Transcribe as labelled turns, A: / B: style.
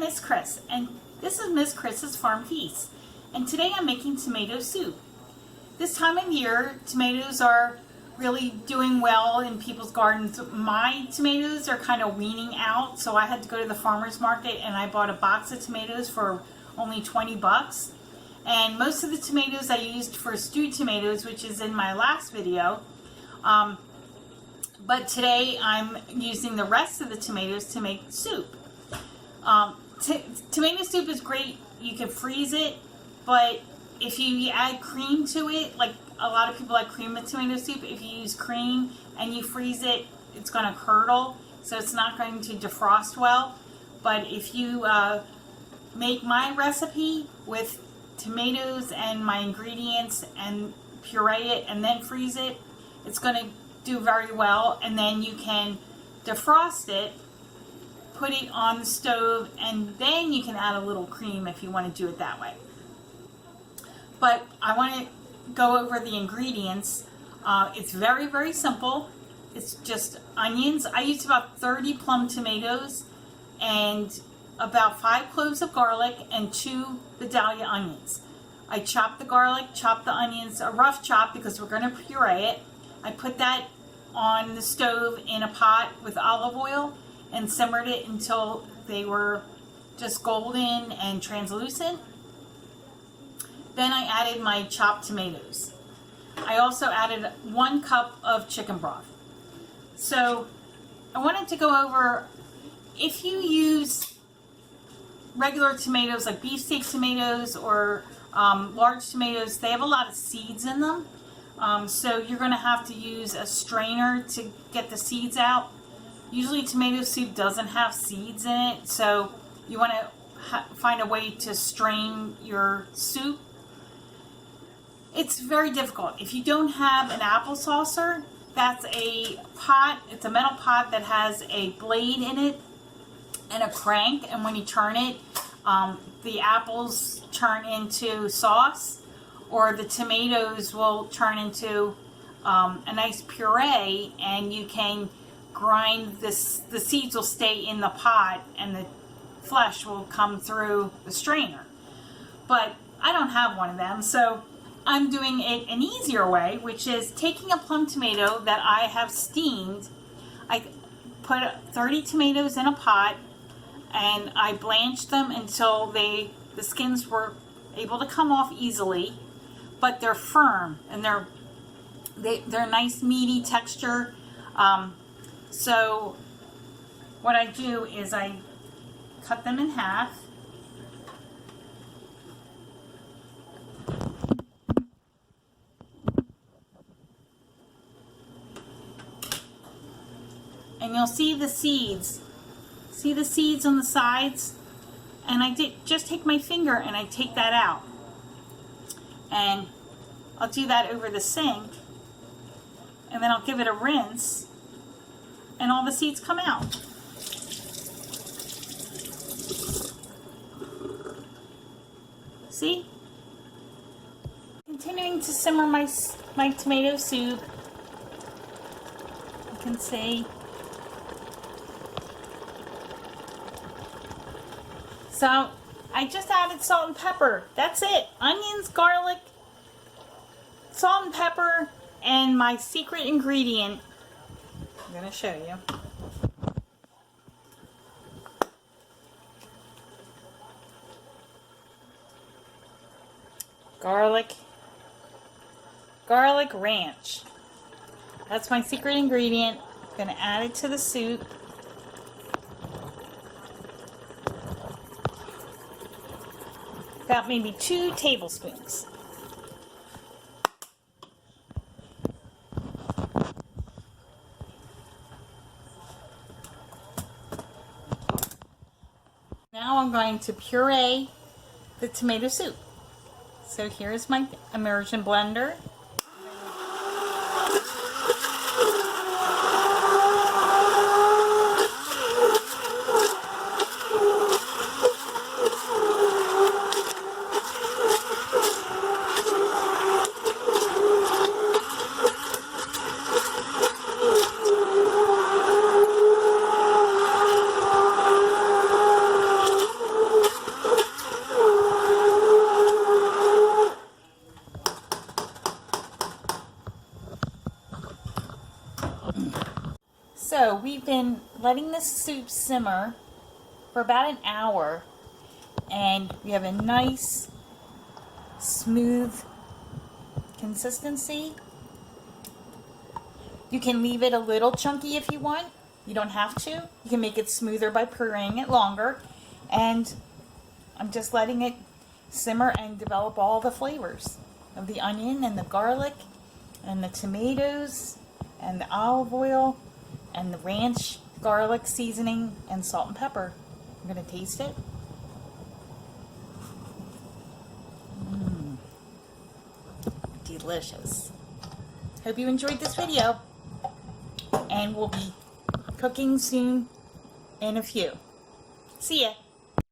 A: Miss Chris, and this is Miss Chris's Farm Feast, and today I'm making tomato soup. This time of year, tomatoes are really doing well in people's gardens. My tomatoes are kind of weaning out, so I had to go to the farmer's market and I bought a box of tomatoes for only 20 bucks. And most of the tomatoes I used for stewed tomatoes, which is in my last video. But today I'm using the rest of the tomatoes to make soup. Tomato soup is great. You can freeze it, but if you add cream to it, like a lot of people like cream with tomato soup, if you use cream and you freeze it, it's going to curdle, so it's not going to defrost well. But if you make my recipe with tomatoes and my ingredients and puree it and then freeze it, it's going to do very well. And then you can defrost it, put it on the stove, and then you can add a little cream if you want to do it that way. But I want to go over the ingredients. It's very, very simple. It's just onions. I used about 30 plum tomatoes and about 5 cloves of garlic and 2 Vidalia onions. I chopped the garlic, chopped the onions, a rough chop because we're going to puree it. I put that on the stove in a pot with olive oil and simmered it until they were just golden and translucent. Then I added my chopped tomatoes. I also added 1 cup of chicken broth. So I wanted to go over, if you use regular tomatoes like beefsteak tomatoes or large tomatoes, they have a lot of seeds in them. So you're going to have to use a strainer to get the seeds out. Usually tomato soup doesn't have seeds in it, so you want to find a way to strain your soup. It's very difficult. If you don't have an apple saucer, that's a pot. It's a metal pot that has a blade in it and a crank, and when you turn it, the apples turn into sauce, or the tomatoes will turn into a nice puree, and you can grind this. The seeds will stay in the pot and the flesh will come through the strainer. But I don't have one of them, so I'm doing it an easier way, which is taking a plum tomato that I have steamed. I put 30 tomatoes in a pot and I blanched them until the skins were able to come off easily, but they're firm and they're nice meaty texture. So what I do is I cut them in half. And you'll see the seeds. See the seeds on the sides? And I just take my finger and I take that out. And I'll do that over the sink. And then I'll give it a rinse. And all the seeds come out. See? Continuing to simmer my tomato soup. You can see. So I just added salt and pepper. That's it. Onions, garlic, salt and pepper, and my secret ingredient. I'm going to show you. Garlic ranch. That's my secret ingredient. I'm going to add it to the soup. About maybe 2 tablespoons. Now I'm going to puree the tomato soup. So here's my immersion blender. been letting this soup simmer for about an hour, and we have a nice smooth consistency. You can leave it a little chunky if you want. You don't have to. You can make it smoother by pureeing it longer. And I'm just letting it simmer and develop all the flavors of the onion and the garlic and the tomatoes and the olive oil and the ranch garlic seasoning and salt and pepper. I'm going to taste it. Delicious. Hope you enjoyed this video, and we'll be cooking soon in a few. See ya.